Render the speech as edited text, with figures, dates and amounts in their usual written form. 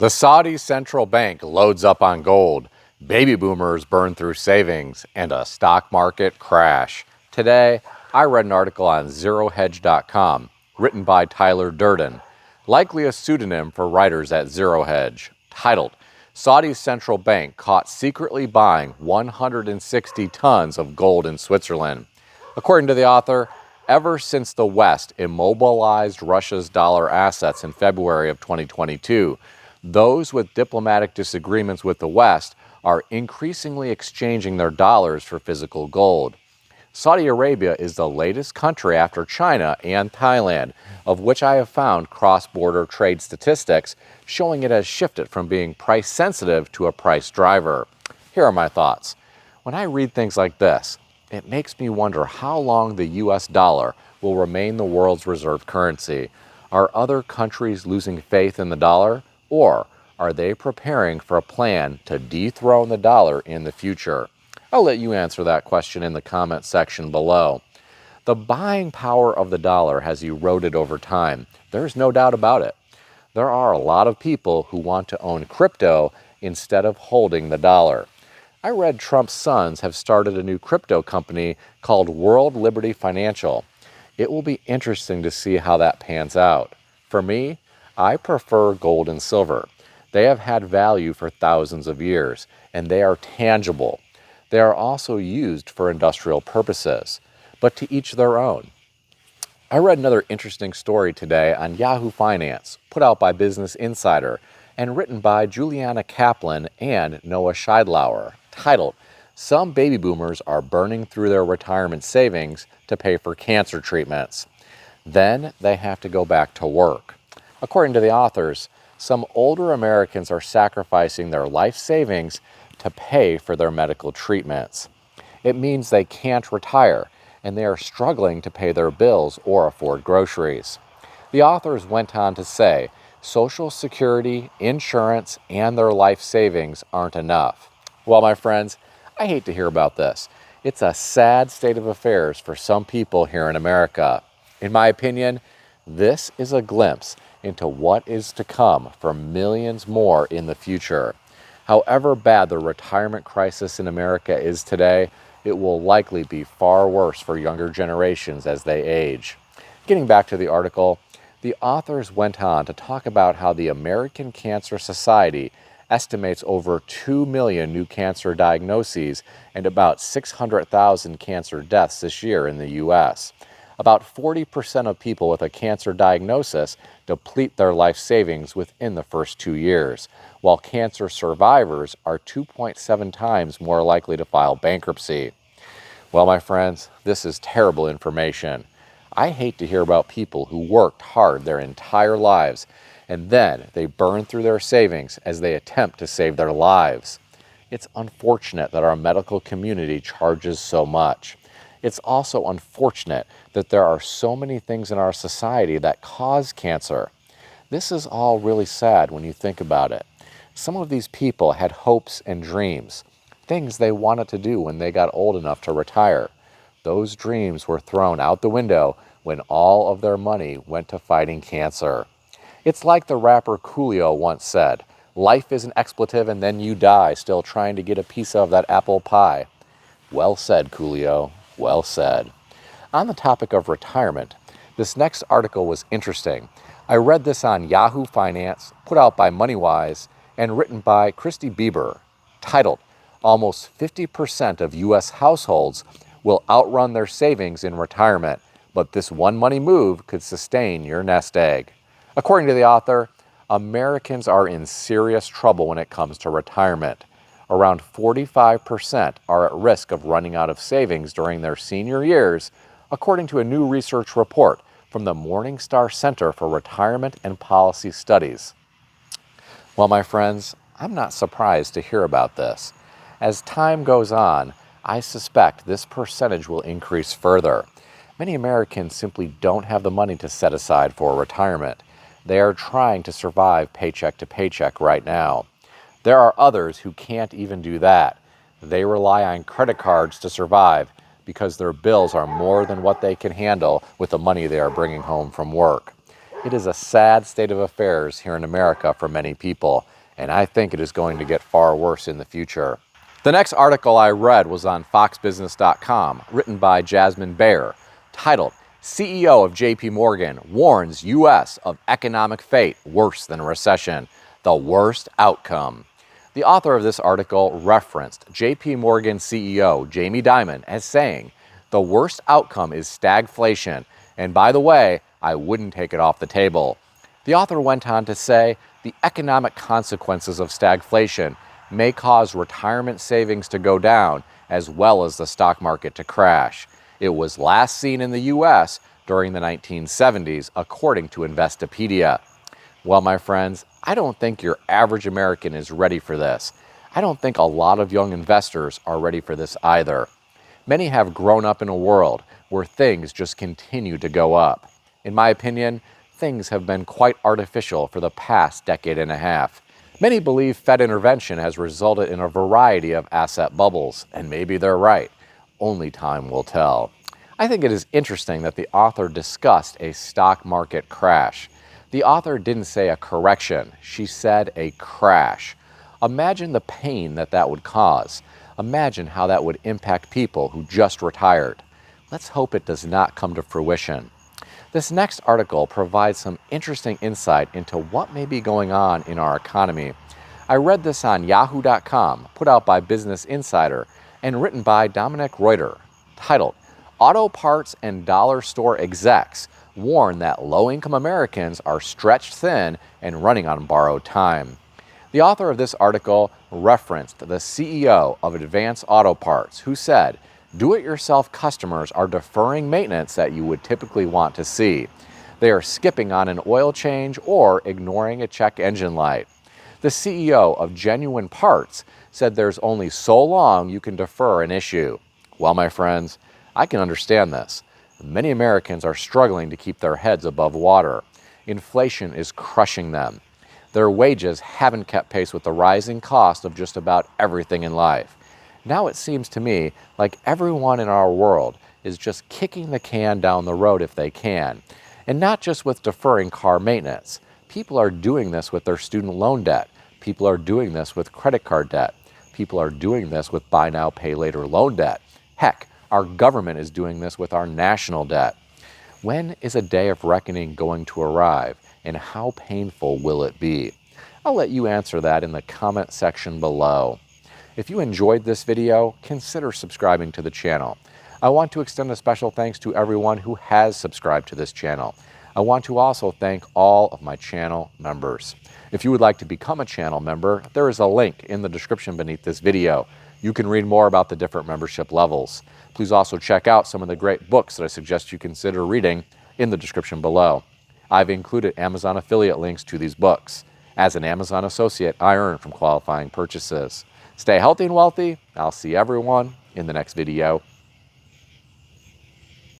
The Saudi central bank loads up on gold, baby boomers burn through savings, and a stock market crash. Today, I read an article on ZeroHedge.com, written by Tyler Durden, likely a pseudonym for writers at Zero Hedge, titled, Saudi's central bank caught secretly buying 160 tons of gold in Switzerland. According to the author, ever since the West immobilized Russia's dollar assets in February of 2022, those with diplomatic disagreements with the West are increasingly exchanging their dollars for physical gold. Saudi Arabia is the latest country after China and Thailand, of which I have found cross-border trade statistics showing it has shifted from being price sensitive to a price driver. Here are my thoughts. When I read things like this, it makes me wonder how long the US dollar will remain the world's reserve currency. Are other countries losing faith in the dollar? Or are they preparing for a plan to dethrone the dollar in the future? I'll let you answer that question in the comment section below. The buying power of the dollar has eroded over time. There's no doubt about it. There are a lot of people who want to own crypto instead of holding the dollar. I read Trump's sons have started a new crypto company called World Liberty Financial. It will be interesting to see how that pans out. For me, I prefer gold and silver. They have had value for thousands of years, and they are tangible. They are also used for industrial purposes, but to each their own. I read another interesting story today on Yahoo Finance, put out by Business Insider, and written by Juliana Kaplan and Noah Scheidlauer, titled, Some Baby Boomers Are Burning Through Their Retirement Savings to Pay for Cancer Treatments. Then they have to go back to work. According to the authors, some older Americans are sacrificing their life savings to pay for their medical treatments. It means they can't retire, and they are struggling to pay their bills or afford groceries. The authors went on to say, Social Security, insurance, and their life savings aren't enough. Well, my friends, I hate to hear about this. It's a sad state of affairs for some people here in America. In my opinion, this is a glimpse into what is to come for millions more in the future. However bad the retirement crisis in America is today, it will likely be far worse for younger generations as they age. Getting back to the article, the authors went on to talk about how the American Cancer Society estimates over 2 million new cancer diagnoses and about 600,000 cancer deaths this year in the U.S. About 40% of people with a cancer diagnosis deplete their life savings within the first 2 years, while cancer survivors are 2.7 times more likely to file bankruptcy. Well, my friends, this is terrible information. I hate to hear about people who worked hard their entire lives and then they burn through their savings as they attempt to save their lives. It's unfortunate that our medical community charges so much. It's also unfortunate that there are so many things in our society that cause cancer. This is all really sad when you think about it. Some of these people had hopes and dreams, things they wanted to do when they got old enough to retire. Those dreams were thrown out the window when all of their money went to fighting cancer. It's like the rapper Coolio once said, life is an expletive and then you die still trying to get a piece of that apple pie. Well said, Coolio. Well said. On the topic of retirement, this next article was interesting. I read this on Yahoo Finance, put out by MoneyWise, and written by Christy Bieber, titled, Almost 50% of U.S. households will outrun their savings in retirement, but this one money move could sustain your nest egg. According to the author, Americans are in serious trouble when it comes to retirement. Around 45% are at risk of running out of savings during their senior years, according to a new research report from the Morningstar Center for Retirement and Policy Studies. Well, my friends, I'm not surprised to hear about this. As time goes on, I suspect this percentage will increase further. Many Americans simply don't have the money to set aside for retirement. They are trying to survive paycheck to paycheck right now. There are others who can't even do that. They rely on credit cards to survive because their bills are more than what they can handle with the money they are bringing home from work. It is a sad state of affairs here in America for many people, and I think it is going to get far worse in the future. The next article I read was on foxbusiness.com, written by Jasmine Bayer, titled, CEO of JP Morgan warns U.S. of economic fate worse than a recession, the worst outcome. The author of this article referenced JP Morgan CEO Jamie Dimon as saying, the worst outcome is stagflation, and by the way, I wouldn't take it off the table. The author went on to say, the economic consequences of stagflation may cause retirement savings to go down as well as the stock market to crash. It was last seen in the U.S. during the 1970s, according to Investopedia. Well, my friends, I don't think your average American is ready for this. I don't think a lot of young investors are ready for this either. Many have grown up in a world where things just continue to go up. In my opinion, things have been quite artificial for the past decade and a half. Many believe Fed intervention has resulted in a variety of asset bubbles, and maybe they're right. Only time will tell. I think it is interesting that the author discussed a stock market crash. The author didn't say a correction, she said a crash. Imagine the pain that would cause. Imagine how that would impact people who just retired. Let's hope it does not come to fruition. This next article provides some interesting insight into what may be going on in our economy. I read this on yahoo.com, put out by Business Insider, and written by Dominic Reuter, titled, Auto Parts and Dollar Store Execs warn that low-income Americans are stretched thin and running on borrowed time. The author of this article referenced the CEO of Advance Auto Parts, who said, do-it-yourself customers are deferring maintenance that you would typically want to see. They are skipping on an oil change or ignoring a check engine light. The CEO of Genuine Parts said there's only so long you can defer an issue. Well, my friends, I can understand this. Many Americans are struggling to keep their heads above water. Inflation is crushing them. Their wages haven't kept pace with the rising cost of just about everything in life. Now it seems to me like everyone in our world is just kicking the can down the road if they can. And not just with deferring car maintenance. People are doing this with their student loan debt. People are doing this with credit card debt. People are doing this with buy now, pay later loan debt. Heck, our government is doing this with our national debt. When is a day of reckoning going to arrive, and how painful will it be? I'll let you answer that in the comment section below. If you enjoyed this video, consider subscribing to the channel. I want to extend a special thanks to everyone who has subscribed to this channel. I want to also thank all of my channel members. If you would like to become a channel member, there is a link in the description beneath this video. You can read more about the different membership levels. Please also check out some of the great books that I suggest you consider reading in the description below. I've included Amazon affiliate links to these books. As an Amazon associate, I earn from qualifying purchases. Stay healthy and wealthy. I'll see everyone in the next video.